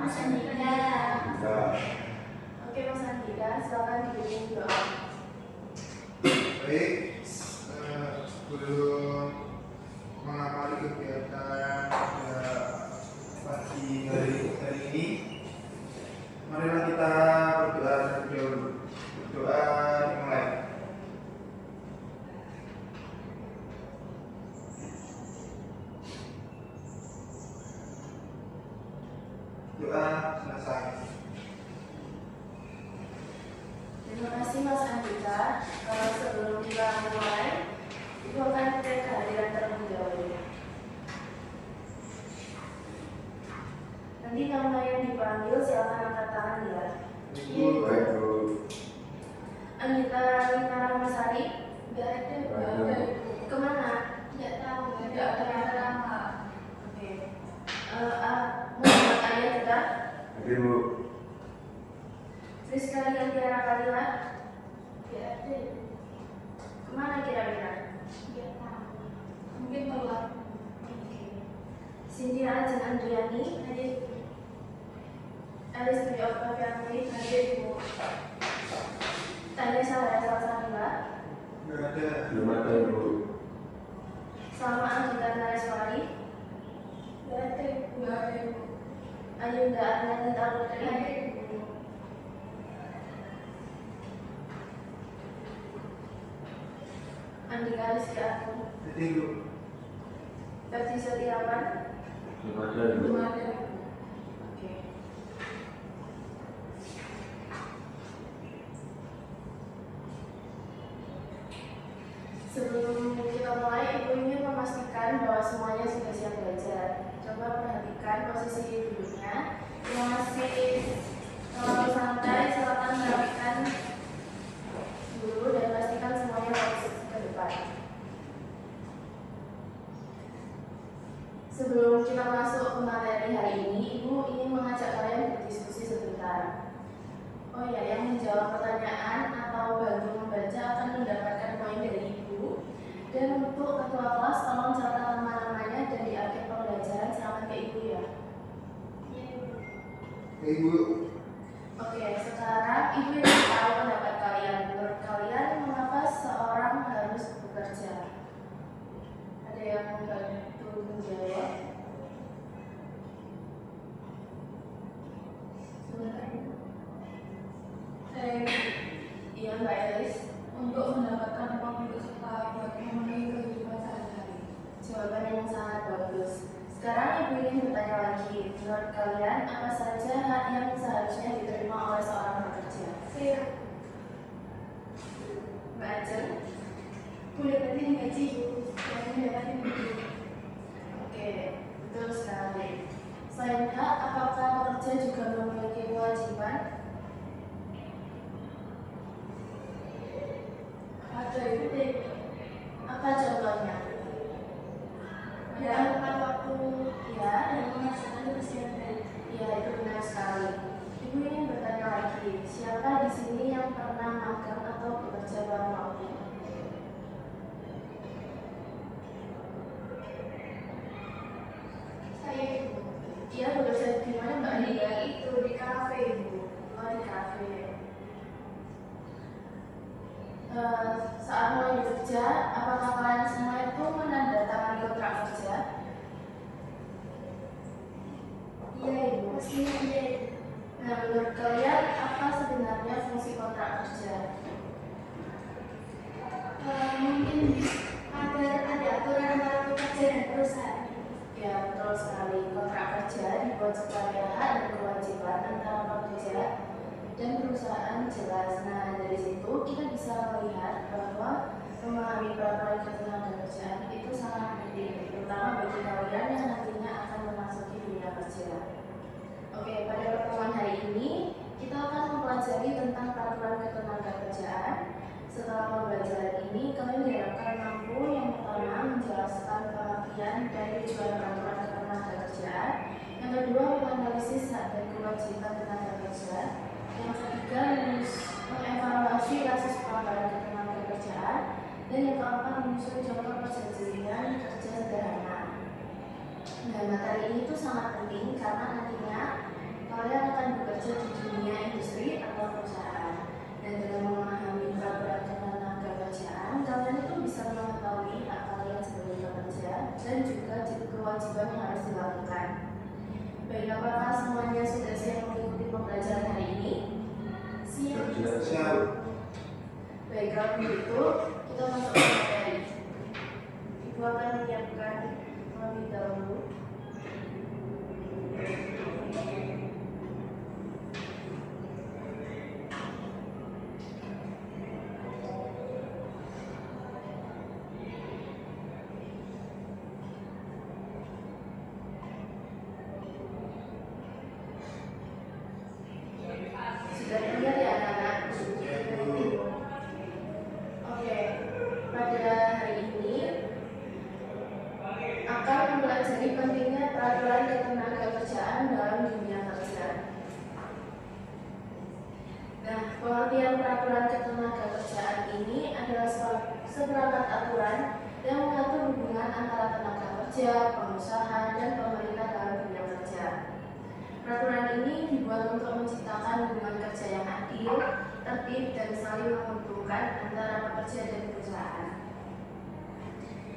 Mas Andika. Oke Mas Andika, silakan dibimbing doa. Baik, sebelum mengawali kegiatan pagi hari ini, marilah kita berdoa terlebih dahulu. Berdoa dimulai. Doa selesai. Terima kasih Mas Andika. Sebelum kita mulai, Ibu akan cek kehadiran terlebih dahulu. Nanti nama yang dipanggil silakan angkat tangan ya. Ibu, baik Bu. Anita Rina Ramasari? Nggak ada. Kemana? Nggak tahu. Nggak ada yang nama. Oke. Muhammad Ayah kita? Oke Bu. Rizka Tiara Kalila? Nggak ada. Kemana kira-kira? Nggak tahu. Mungkin keluar. Cynthia Ajeng Andriani? Hadir. Alice Dwi Oktaviani? Hadir Bu. Tanya Sarah Salsabila? Nggak ada. Belum ada Bu. Salma Anggita Nareswari? Nggak ada. Nggak ada Bu. Ayunda Arnanita Putri? Hadir Bu. Andika Rizky Agung? Jadi Bu. Ferdi Setiawan? Belum ada Bu. Belum ada. Oke. Sebelum kita mulai, Ibu ingin memastikan bahwa semuanya sudah siap belajar. Coba perhatikan posisi duduknya. Yang masih terlalu santai, silakan merapikan dulu dan pastikan semuanya fokus ke depan. Sebelum kita masuk ke materi hari ini, Ibu ingin mengajak kalian berdiskusi sebentar. Oh ya, yang menjawab pertanyaan atau bantu membaca akan mendapatkan poin dari Ibu. Dan untuk ketua kelas, tolong catat nama-namanya dan di akhir pembelajaran silakan ke Ibu ya. Ibu. Oke, sekarang Ibu ingin tahu pendapat kalian. Menurut kalian, mengapa seorang harus bekerja? Ada yang membantu menjawab? Iya, Mbak Elis. Untuk mendapatkan uang untuk sekolah buat memenuhi kehidupan sehari-hari. Jawaban yang sangat bagus. Sekarang Ibu ingin bertanya lagi. Menurut kalian, apa saja hak yang seharusnya diterima oleh seorang pekerja? Saya Mbak Ajeng? boleh berarti digaji Bu. Dan mendapatkan Bu. Oke, betul sekali. Selain hak, apakah pekerja juga memiliki kewajiban? Ada itu. Apa contohnya? Menyalurkan waktu Ya, dan mengerjakan tugas baik. ya itu benar sekali. Ibu ingin bertanya lagi, siapa di sini yang pernah magang atau bekerja paruh waktu? Saya Ibu. Dia bekerja di mana Mbak Lia? Itu di kafe Bu. Oh, di kafe. Saat mulai bekerja, apakah kalian semua itu menandatangani kontrak kerja? Iya Ibu. Pastinya iya Ibu. Nah, menurut kalian apa sebenarnya fungsi kontrak kerja? Mungkin agar ada aturan antara pekerja dan perusahaan. Ya, betul sekali. Kontrak kerja dibuat supaya hak dan kewajiban antara pekerja dan perusahaan jelas. Nah, dari situ kita bisa melihat bahwa memahami peraturan ketenagakerjaan itu sangat penting, terutama bagi kalian yang nantinya akan memasuki dunia kerja. Oke, pada pertemuan hari ini kita akan mempelajari tentang peraturan ketenagakerjaan. Setelah pembelajaran ini, kalian diharapkan mampu yang pertama menjelaskan pengertian dan tujuan peraturan ketenagakerjaan, yang kedua menganalisis hak dan kewajiban tenaga kerja, yang ketiga mengevaluasi kasus pelanggaran ketenagakerjaan, dan yang keempat menyusun contoh perjanjian kerja sederhana. Nah, materi ini tuh sangat penting karena nantinya kalian bekerja di dunia industri atau perusahaan. Dan dengan memahami peraturan ketenagakerjaan, kalian itu bisa mengetahui hak kalian sebagai pekerja dan juga kewajiban yang harus dilakukan. Baik, apakah semuanya sudah siap mengikuti pembelajaran hari ini? Siap. Baik, kalau begitu kita masuk ke materi. Ibu akan menyiapkan terlebih dahulu. Sudah dengar ya anak-anak? Oke, pada hari ini akan mempelajari pentingnya peraturan ketenagakerjaan dalam dunia kerja. Nah, pengertian peraturan ketenagakerjaan ini adalah seperangkat aturan yang mengatur hubungan antara tenaga kerja, pengusaha, dan pemerintah dalam dunia kerja. Peraturan ini dibuat untuk menciptakan hubungan kerja yang adil, tertib, dan saling menguntungkan antara pekerja dan perusahaan.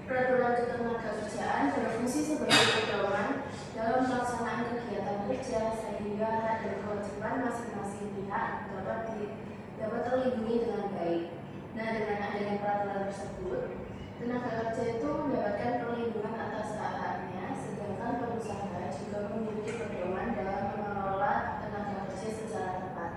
Peraturan ketenagakerjaan berfungsi sebagai pedoman dalam pelaksanaan kegiatan kerja sehingga hak dan kewajiban masing-masing pihak dapat terlindungi dengan baik. Nah, dengan adanya peraturan tersebut, tenaga kerja itu mendapatkan perlindungan atas hak-haknya, sedangkan pengusaha juga memiliki pedoman dalam mengelola tenaga kerja secara tepat.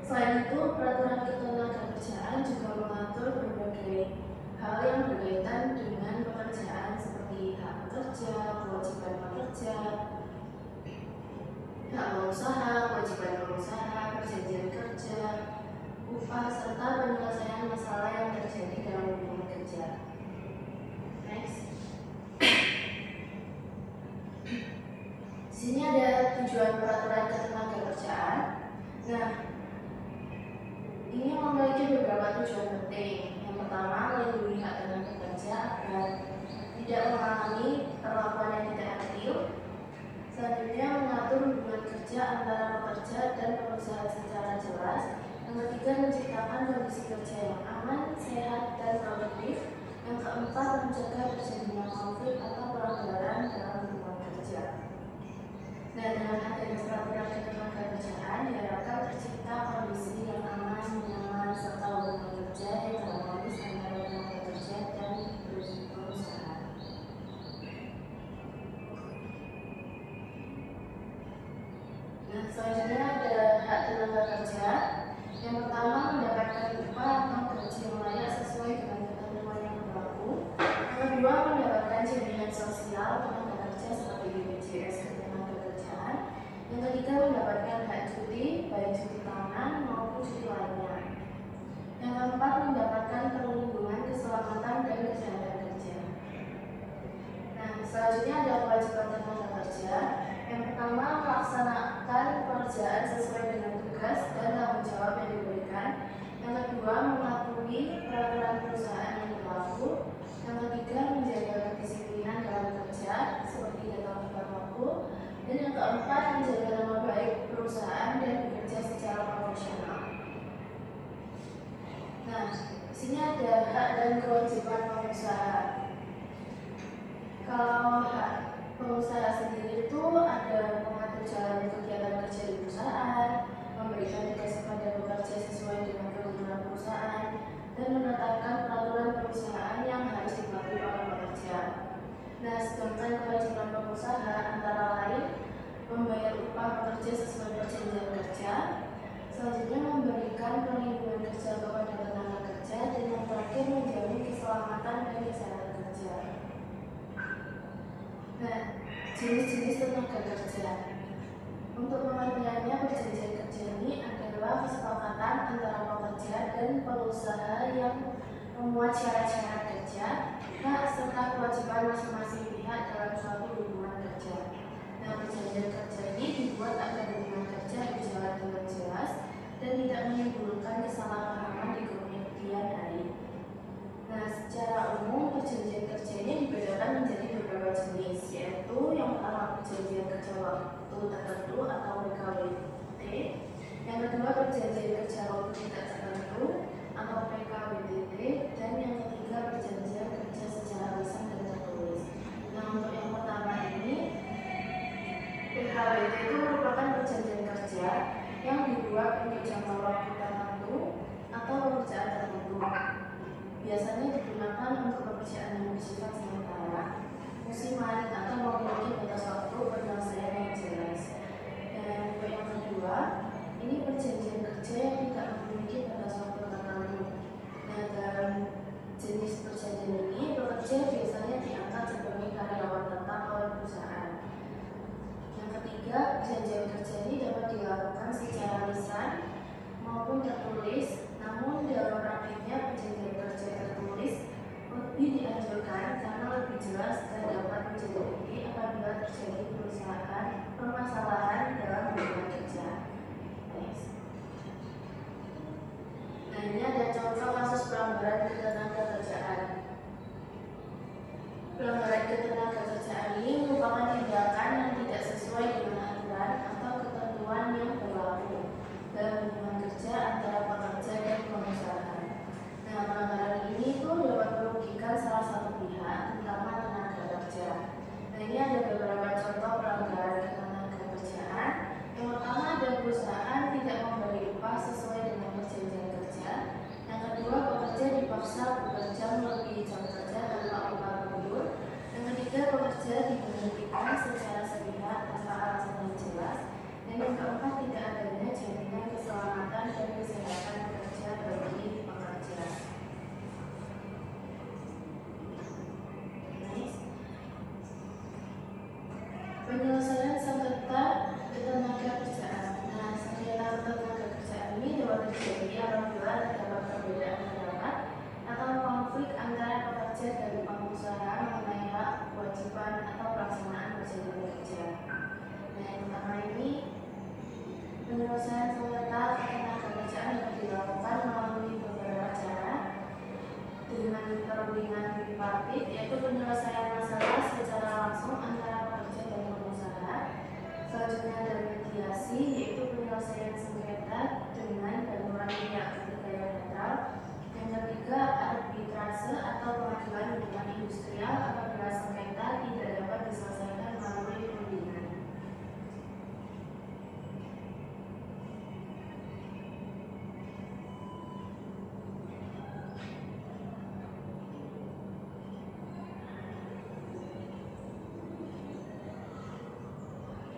Selain itu, peraturan ketenagakerjaan juga mengatur berbagai hal yang berkaitan dengan pekerjaan seperti hak pekerja, kewajiban pekerja, hak pengusaha, kewajiban pengusaha, perjanjian kerja, upah, serta penyelesaian masalah yang terjadi dalam hubungan kerja. Next. Di sini ada tujuan peraturan ketenagakerjaan. Nah, ini memiliki beberapa tujuan penting. Yang pertama, melindungi hak tenaga kerja agar tidak mengalami perlakuan yang tidak adil. Selanjutnya, mengatur hubungan kerja antara pekerja dan perusahaan secara jelas. Yang ketiga, menciptakan kondisi kerja yang aman, sehat, dan produktif. Yang keempat, mencegah terjadinya konflik atau pelanggaran dalam hubungan kerja. Nah, dengan adanya peraturan ketenagakerjaan diharapkan tercipta kondisi yang aman, nyaman, serta hubungan kerja yang harmonis antara tenaga kerja dan perusahaan. Nah, selanjutnya ada hak tenaga kerja. Yang pertama, mendapatkan upah atau gaji yang layak sesuai dengan ketentuan yang berlaku. Yang kedua, mendapatkan jaminan sosial tenaga kerja seperti BPJS Ketenagakerjaan. Yang ketiga, mendapatkan hak cuti, baik cuti tahunan maupun cuti lainnya. Yang keempat, mendapatkan perlindungan keselamatan dan kesehatan kerja. Nah, selanjutnya ada kewajiban tenaga kerja. Yang pertama, melaksanakan pekerjaan sesuai dengan tugas dan tanggung jawab yang diberikan. Yang kedua, mematuhi peraturan perusahaan yang berlaku. Yang ketiga, menjaga kedisiplinan dalam kerja seperti datang tepat waktu. Dan yang keempat, menjaga nama baik perusahaan dan bekerja secara profesional. Nah, di sini ada hak dan kewajiban pengusaha. Kalau hak pengusaha sendiri itu ada mengatur jalannya kegiatan kerja di perusahaan, memberikan tugas kepada pekerja sesuai dengan kebutuhan perusahaan, dan menetapkan peraturan perusahaan yang harus dipatuhi oleh pekerja. Nah, sedangkan kewajiban pengusaha antara lain membayar upah pekerja sesuai perjanjian kerja, selanjutnya memberikan perlindungan kerja kepada tenaga kerja, dan yang terakhir menjamin keselamatan dan kesehatan kerja. Nah, jenis-jenis tenaga kerja. Untuk pengertiannya, perjanjian kerja ini adalah kesepakatan antara pekerja dan pengusaha yang memuat syarat-syarat kerja, hak serta kewajiban masing-masing pihak dalam suatu hubungan kerja. Nah, perjanjian kerja ini dibuat agar hubungan kerja berjalan dengan jelas dan tidak menimbulkan kesalahpahaman di kemudian hari. Nah, secara umum perjanjian kerja ini dibedakan menjadi beberapa jenis, yaitu yang pertama perjanjian kerja waktu tertentu atau WKW. Yang kedua, perjanjian kerja waktu tidak tertentu atau PKWTT, dan yang ketiga, perjanjian kerja secara lisan dan tertulis. Nah, untuk yang pertama ini, PKWT itu merupakan perjanjian kerja yang dibuat untuk jangka waktu tertentu atau pekerjaan tertentu. Biasanya digunakan untuk pekerjaan yang bersifat sementara, musiman, atau memiliki batas waktu penyelesaian yang jelas. Dan untuk yang kedua, ini perjanjian kerja yang tidak memiliki batas waktu tertentu. Nah, dalam jenis perjanjian ini, pekerja biasanya diangkat sebagai karyawan tetap oleh perusahaan. Yang ketiga, perjanjian kerja ini dapat dilakukan secara lisan maupun tertulis, namun dalam praktiknya perjanjian kerja tertulis lebih dianjurkan karena lebih jelas dan dapat menjadi bukti apabila terjadi permasalahan dalam hubungan kerja. Nah, ini ada contoh kasus pelanggaran ketenagakerjaan. Pelanggaran ketenagakerjaan ini merupakan tindakan yang tidak sesuai dengan aturan atau ketentuan yang berlaku dalam hubungan kerja antara pekerja dan pengusaha. Nah, pelanggaran ini tuh dapat merugikan salah satu pihak, terutama tenaga kerja. Nah, ini ada beberapa contoh pelanggaran ketenagakerjaan. Yang pertama, ada perusahaan tidak memberi upah sesuai dengan perjanjian kerja. Yang kedua, pekerja dipaksa bekerja melebihi jam kerja tanpa upah lembur. Yang ketiga, pekerja diberhentikan secara sepihak tanpa alasan yang jelas. Dan yang keempat, tidak adanya jaminan keselamatan dan kesehatan kerja bagi pekerja. Penyelesaian sengketa ketenagakerjaan. Nah, sengketa ketenagakerjaan ini dapat terjadi apabila terdapat perbedaan pendapat atau konflik antara pekerja dan pengusaha mengenai hak, kewajiban, atau pelaksanaan perjanjian kerja. Nah, yang pertama ini, penyelesaian sengketa ketenagakerjaan dapat dilakukan melalui beberapa cara dengan perundingan tripartit, yaitu penyelesaian masalah secara langsung antara pekerja dan pengusaha. Selanjutnya ada mediasi, yaitu penyelesaian sengketa dengan bantuan pihak ketiga yang netral. Yang ketiga, arbitrase atau pengadilan hubungan industrial apabila sengketa tidak dapat diselesaikan melalui perundingan.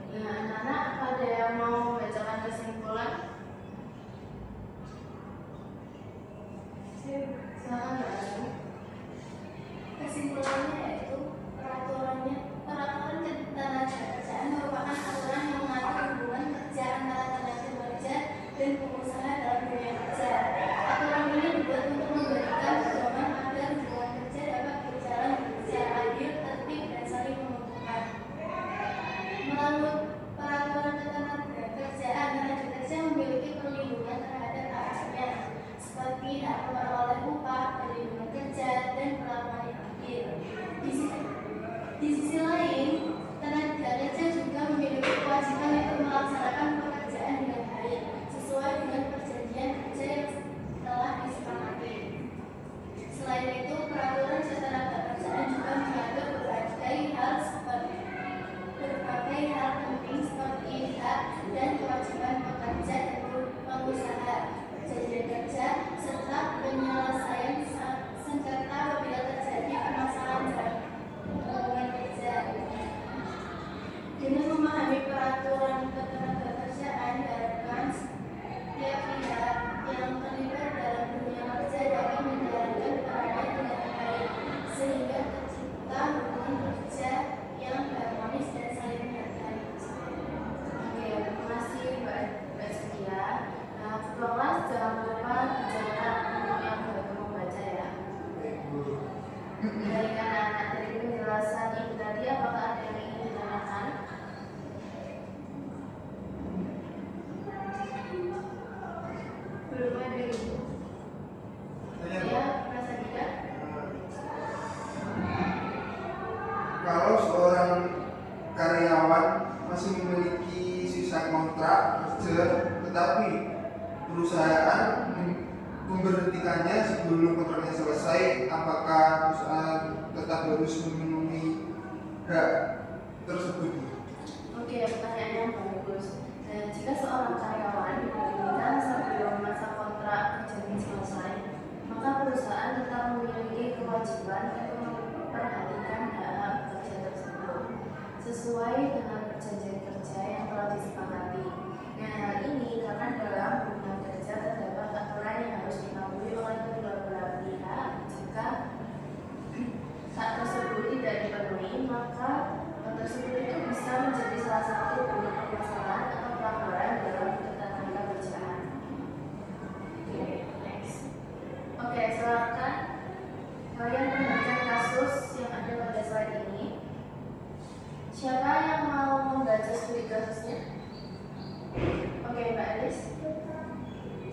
Nah, anak-anak, ada yang mau membacakan kesimpulan? Silakan Mbak Ayu. Kesimpulannya yaitu peraturan ketenagakerjaan merupakan aturan yang mengatur hubungan kerja antara tenaga kerja dan pengusaha dalam dunia kerja. Aturan ini dibuat untuk memberikan pedoman agar hubungan kerja dapat berjalan secara adil, tertib, dan saling menguntungkan. Melalui peraturan ketenagakerjaan memiliki sisa kontrak kerja, tetapi perusahaan memberhentikannya sebelum kontraknya selesai, apakah perusahaan tetap harus memenuhi hak tersebut? Oke, pertanyaan yang bagus. Dan jika seorang karyawan diberhentikan sebelum masa kontrak kerjanya selesai, maka perusahaan tetap memiliki kewajiban untuk memperhatikan hak pekerja tersebut sesuai dengan perjanjian kerja yang telah disepakati. Nah, hal ini karena dalam hubungan kerja terdapat aturan yang harus dipatuhi oleh kedua belah pihak. Jika hak tersebut tidak dipenuhi, maka hal tersebut itu bisa menjadi salah satu bentuk permasalahan atau pelanggaran dalam ketenaga kerjaan. Oke, next. Oke, silakan kalian membacakan kasus yang ada pada slide ini. Siapa yang mau membaca studi kasusnya? Oke, Mbak Elis.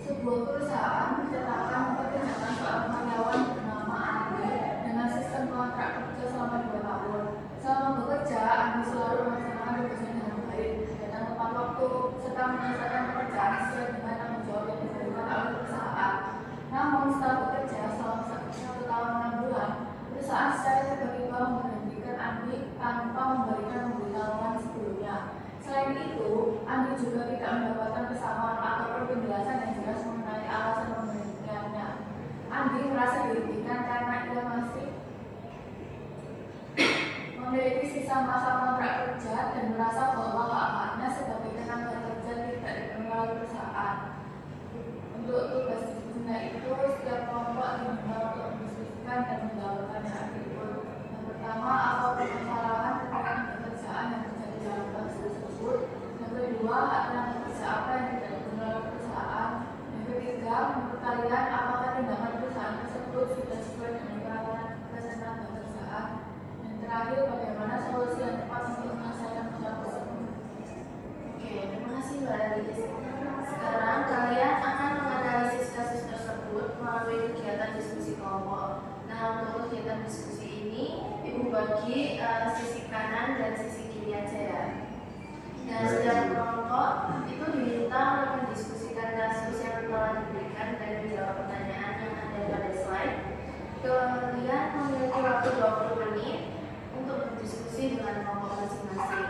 Sebuah perusahaan menetapkan memperkenalkan seorang karyawan bernama Andi dengan sistem kontrak kerja selama 2 tahun. Selama bekerja, Andi selalu melaksanakan tugasnya dengan baik, datang tepat waktu, serta menyelesaikan pekerjaan sesuai dengan tanggung jawab yang diberikan oleh perusahaan. Namun setelah bekerja selama 1 tahun 6 bulan, perusahaan secara tiba-tiba memberhentikan Andi tanpa memberikan pemberitahuan sebelumnya. Selain itu, Andi juga tidak mendapatkan pesangon ataupun penjelasan yang jelas mengenai alasan pemberhentiannya. Andi merasa dirugikan karena ia masih memiliki sisa masa kontrak kerja dan merasa bahwa hak-haknya sebagai tenaga kerja tidak dipenuhi oleh perusahaan. Untuk tugas diskusinya itu, setiap kelompok diminta untuk mendiskusikan dan menjawabkan hal berikut. Yang pertama, apa permasalahan terkait pekerjaan yang terjadi dalam kasus tersebut. Yang kedua, hak tenaga kerja apa yang tidak dipenuhi oleh perusahaan. Yang ketiga, menurut kalian apakah tindakan perusahaan tersebut sudah sesuai dengan peraturan ketenaga kerjaan. Yang terakhir, bagaimana solusi yang tepat untuk menyelesaikan masalah tersebut. Oke, terima kasih Mbak Elis. Sekarang kalian akan menganalisis kasus tersebut melalui kegiatan diskusi kelompok. Nah, untuk kegiatan diskusi ini, Ibu bagi sisi kanan dan sisi kiri aja ya. Nah, setiap kelompok itu diminta untuk mendiskusikan kasus yang telah diberikan dan menjawab pertanyaan yang ada pada slide. Kalian memiliki waktu 20 menit untuk berdiskusi dengan kelompok masing-masing.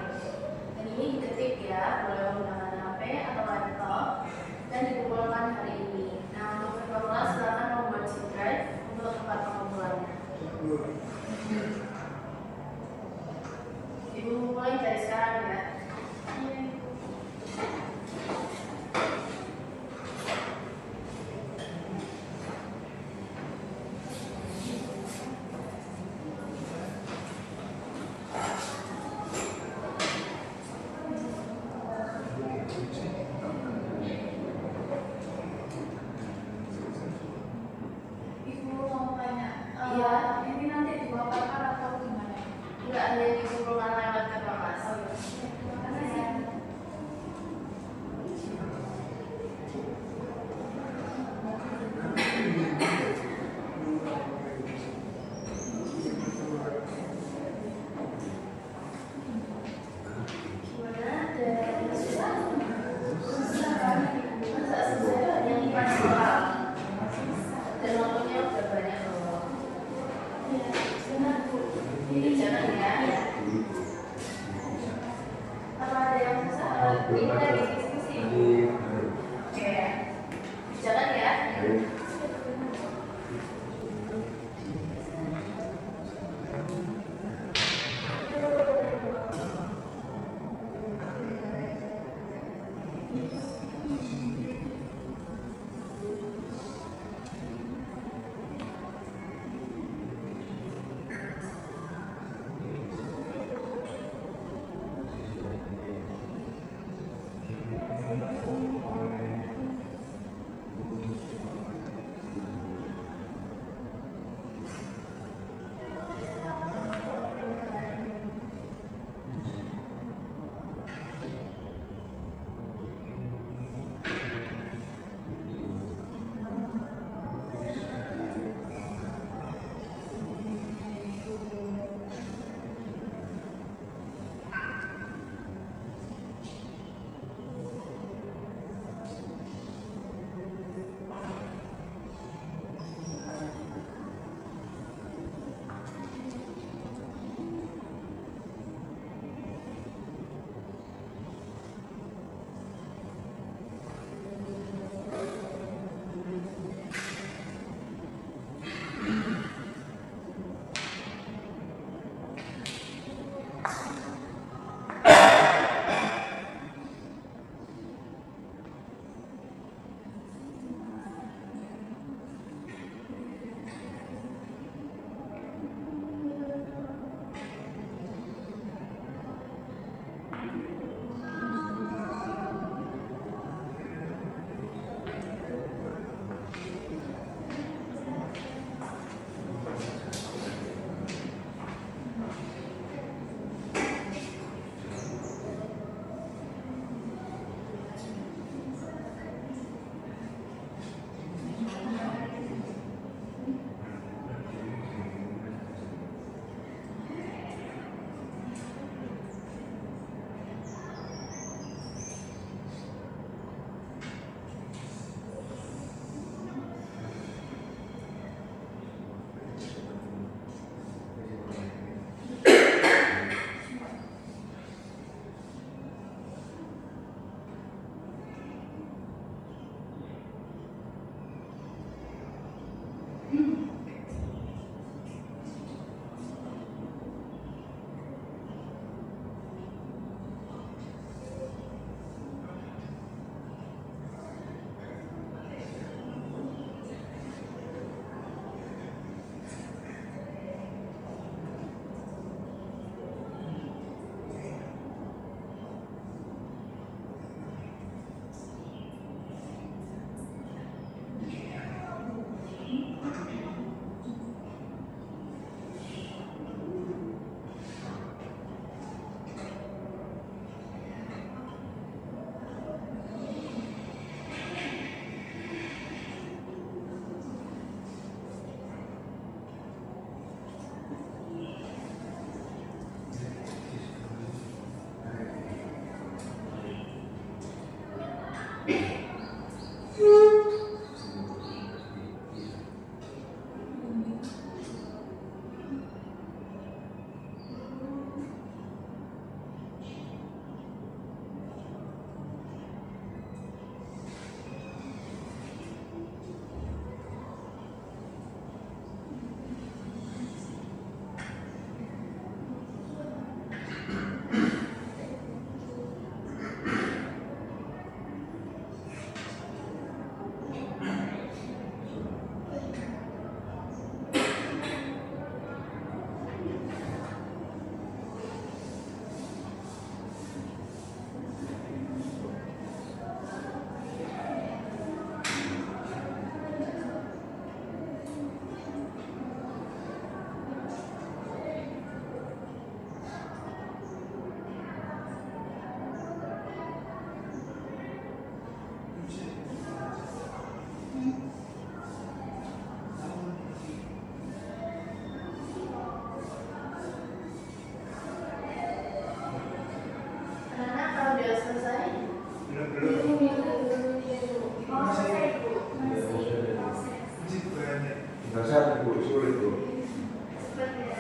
Dan ini diketik ya, boleh menggunakan HP atau laptop dan dikumpulkan hari ini. Nah, untuk pemula silakan membuat sheet drive untuk tempat pengumpulannya. Ibu mulai dari sekarang ya. Ibu mau tanya, Iya. ini nanti dipaparkan atau gimana? Enggak hanya dikumpulkan lewat kertas. Terima kasih. Gimana? Ada susah? Susah kan? Masa susah hanya 5 soal? Dan waktunya udah banyak loh. Iya, benar Bu. Ini jangan ya. Apa ada yang susah? Ini lagi diskusi. Oke. Jangan ya. Anak-anak kalau udah selesai, Belum. mau selesai Bu. Ya, saya dari Masih banyak. tinggal satu Bu, sulit Bu. Seperti ya.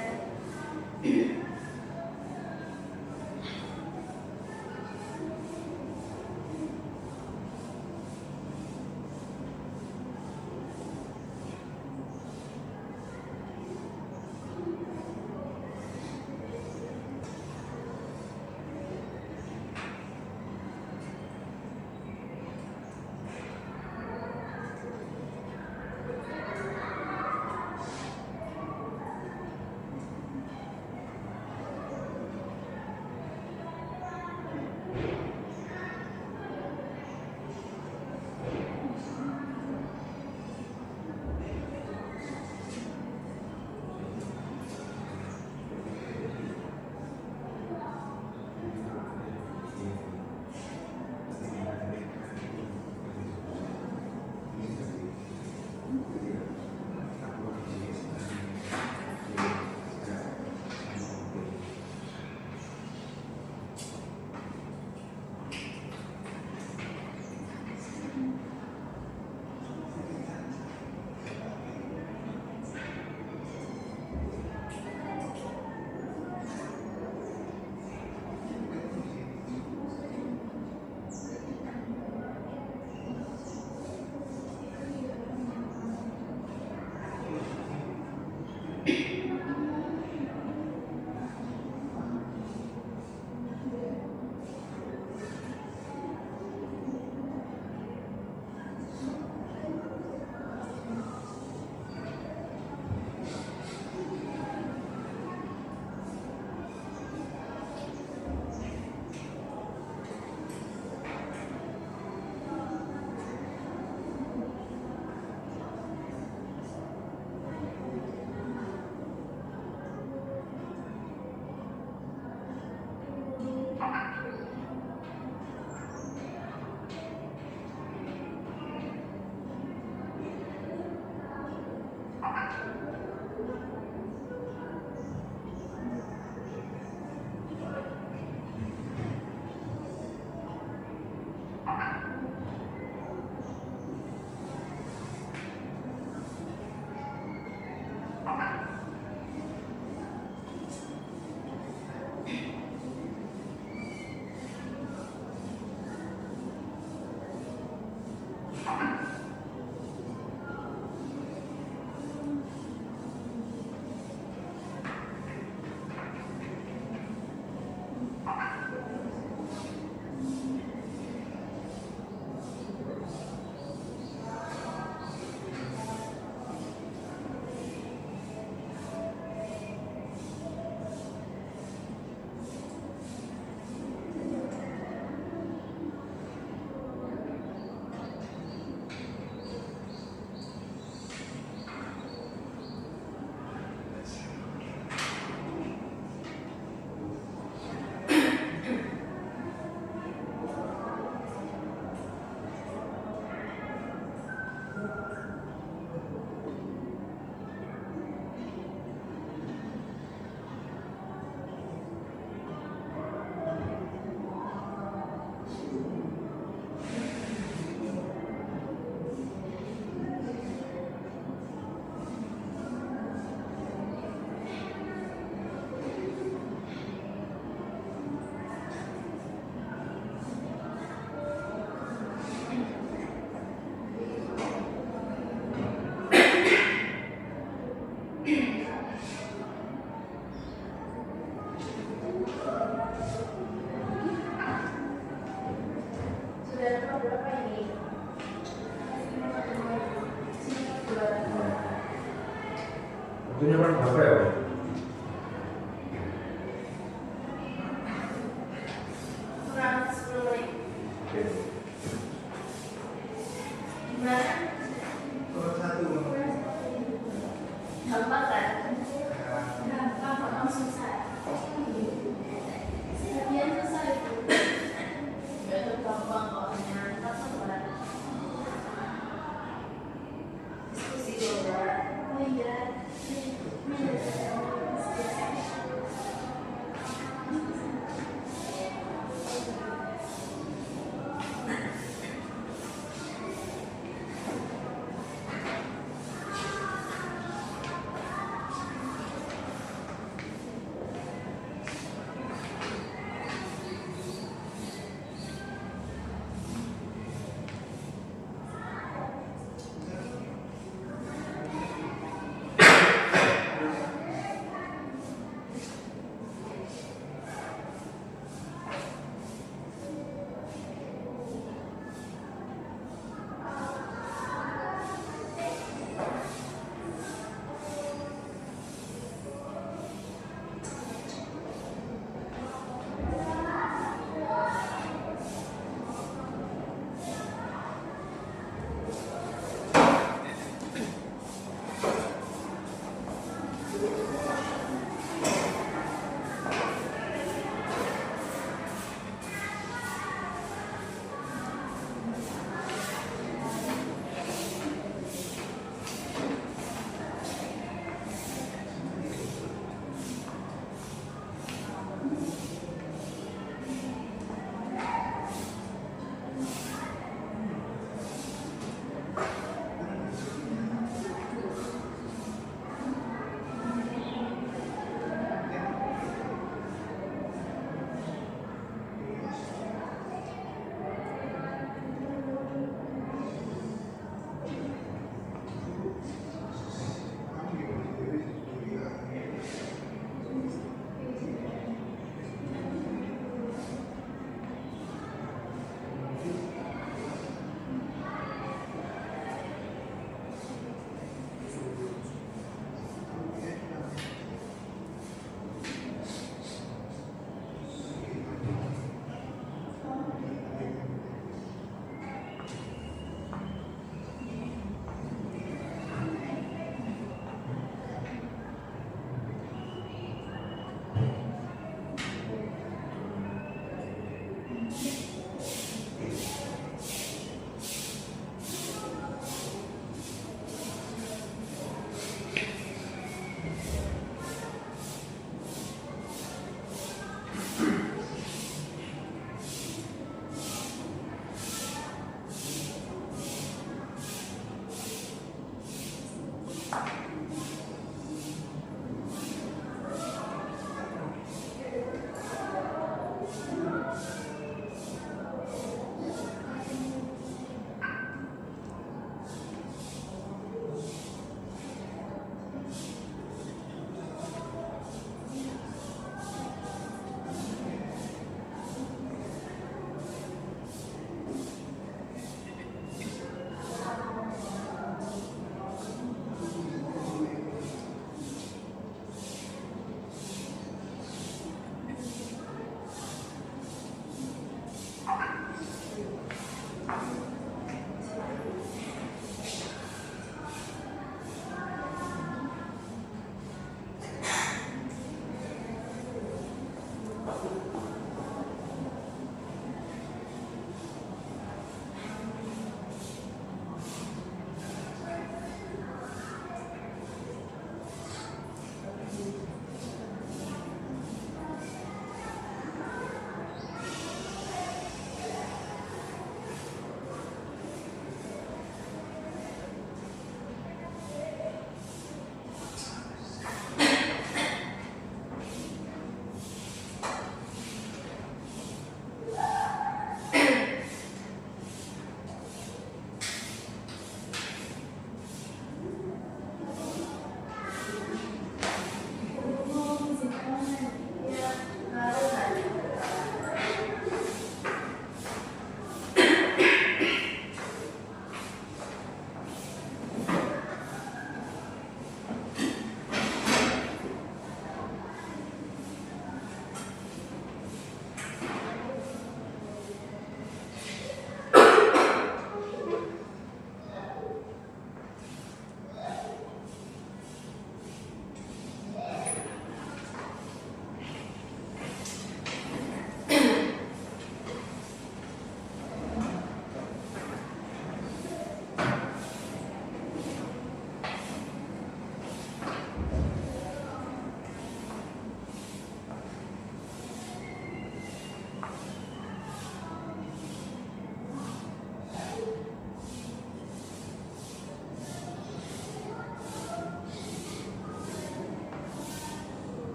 pelajaran berapa ini? Waktunya kan berapa ya, Pak? Kurang 10 menit. Oke. Gimana? Kalau satu Gampang kan? Gampang kok langsung selesai. Sebagian selesai itu. Ya itu gampang kok, nyantap banget. Diskusi juga. Oh iya.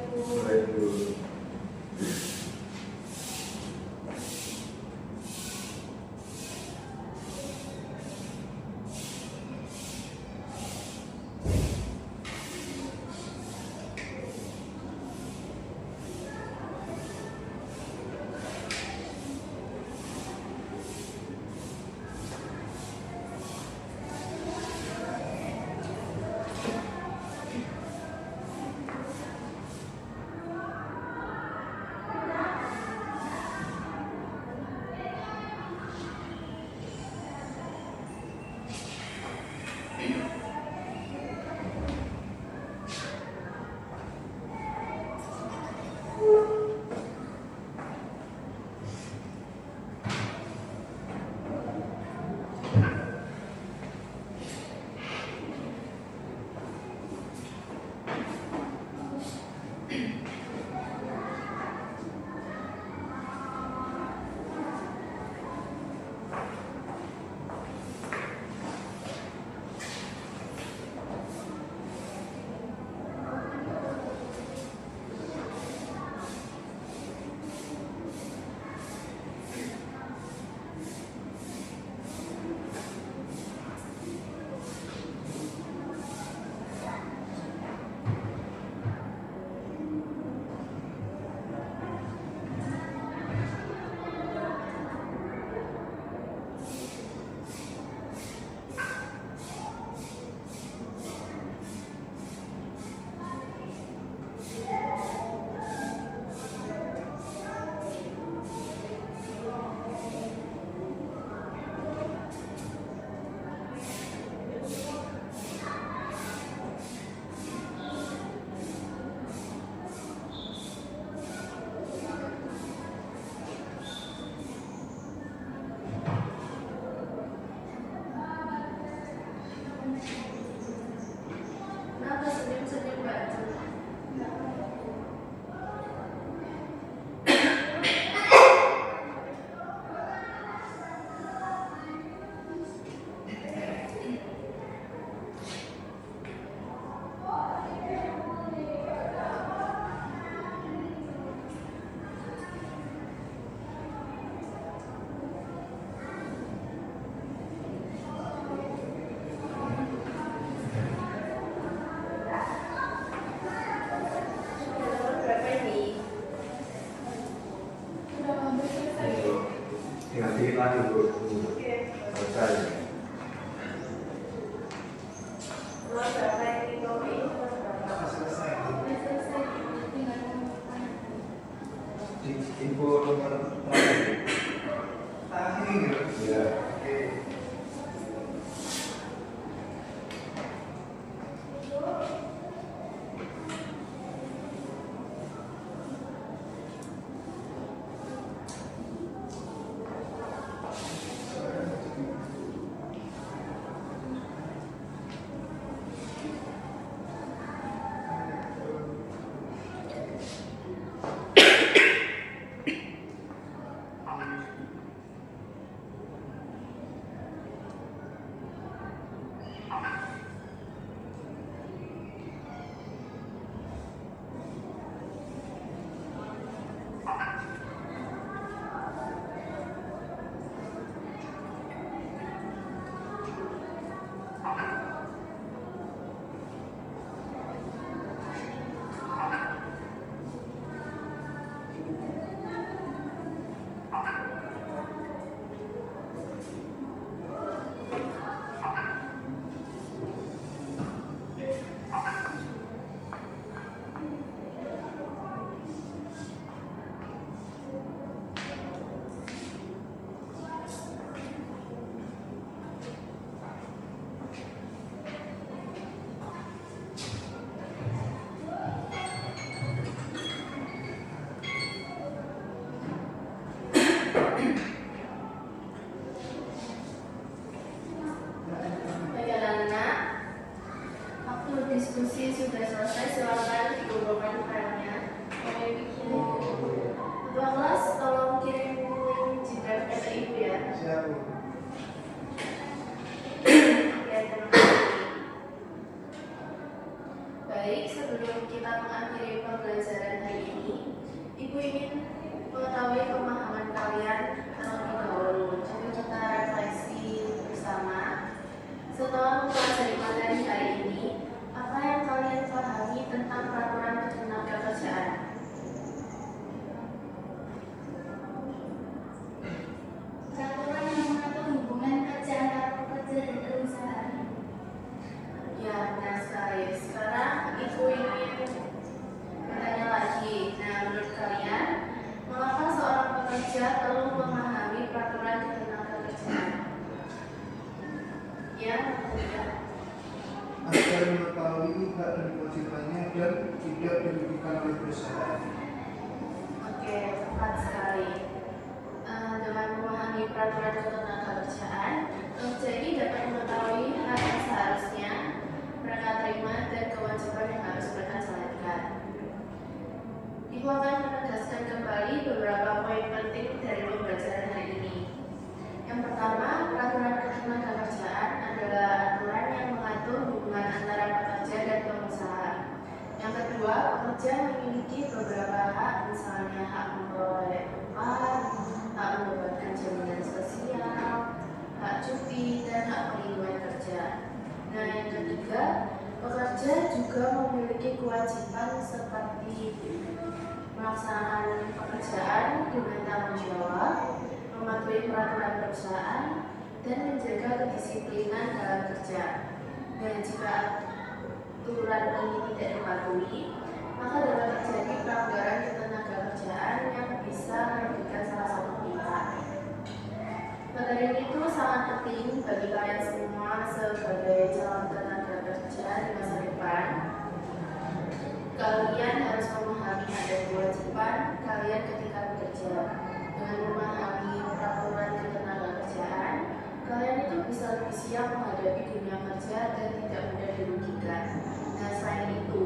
Bu. Mulai dulu. Kenapa senyum-senyum baju? Berapa ini? Sudah hampir selesai. Tinggal dikit lagi Bu. Selesai. Berapa ini kopi? Sudah selesai. Sudah selesai. Tinggal mengumpulkan. Info nomor terakhir. Terakhir. Ya. Oke. kewajibannya dan tidak dirugikan oleh perusahaan. Oke, tepat sekali. Dengan memahami peraturan ketenagakerjaan, pekerja ini dapat mengetahui hak yang seharusnya mereka terima dan kewajiban yang harus mereka jalankan. Ibu akan menegaskan kembali beberapa poin penting dari pembelajaran hari ini. Yang pertama, peraturan ketenagakerjaan adalah aturan yang mengatur hubungan antara pekerja dan pengusaha. Yang kedua, pekerja memiliki beberapa hak, misalnya hak memperoleh upah, hak mendapatkan jaminan sosial, hak cuti, dan hak perlindungan kerja. Nah, yang ketiga, pekerja juga memiliki kewajiban seperti melaksanakan pekerjaan dengan tanggung jawab, mematuhi peraturan perusahaan, dan menjaga kedisiplinan dalam kerja. Dan jika aturan ini tidak dipatuhi, maka dapat terjadi pelanggaran ketenagakerjaan yang bisa merugikan salah satu pihak. Materi itu sangat penting bagi kalian semua sebagai calon tenaga kerja di masa depan. Kalian harus memahami ada kewajiban kalian ketika bekerja. Dengan memahami peraturan ketenagakerjaan, kalian itu bisa lebih siap menghadapi dunia kerja dan tidak mudah dirugikan. Nah, selain itu,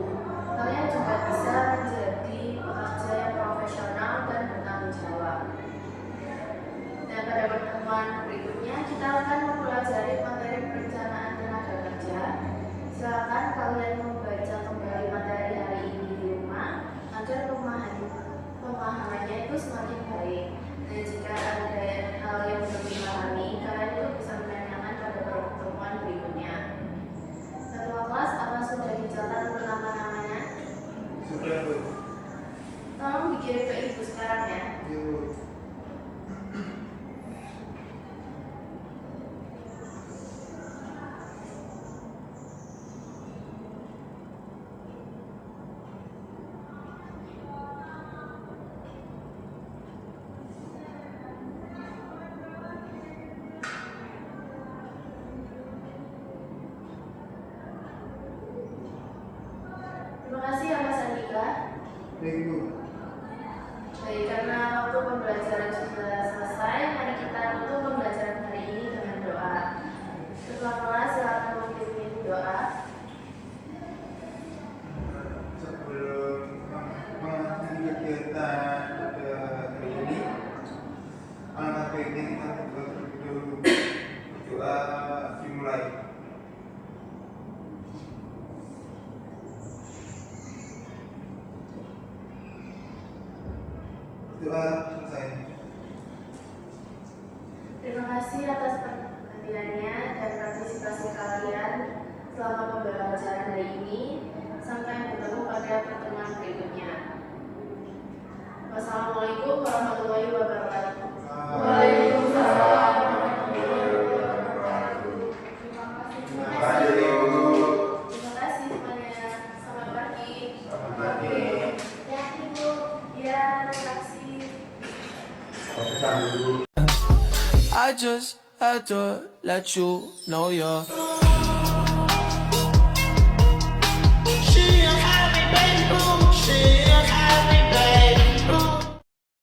kalian juga bisa menjadi pekerja yang profesional dan bertanggung jawab. Dan pada pertemuan berikutnya, kita akan mempelajari materi perencanaan tenaga kerja. Silakan kalian membaca kembali materi hari ini di rumah agar pemahamannya itu semakin baik. Dan jika ada hal yang belum dipahami, kalian itu bisa menanyakan pada pertemuan berikutnya. Ketua kelas, apa sudah dicatat untuk nama-namanya? Sudah, Bu. Tolong dikirim ke ibu sekarang ya. Iya, Bu. Terima kasih ya Mas Andika. Baik, Bu. Baik, karena waktu pembelajaran sudah selesai, mari kita tutup pembelajaran hari ini dengan doa. Ketua kelas silakan memimpin doa. Sebelum mengakhiri kegiatan pada hari ini, alangkah baiknya kita berdoa dimulai. Doa selesai. Terima kasih atas perhatiannya dan partisipasi kalian selama pembelajaran hari ini. Sampai bertemu pada pertemuan berikutnya. Wassalamualaikum warahmatullahi wabarakatuh. Waalaikumsalam. Terima kasih. Terima kasih semuanya. Selamat pagi. Selamat pagi. Ya, Ibu. Ya, terima kasih. Prosesan dulu. I just had to let you know you're. She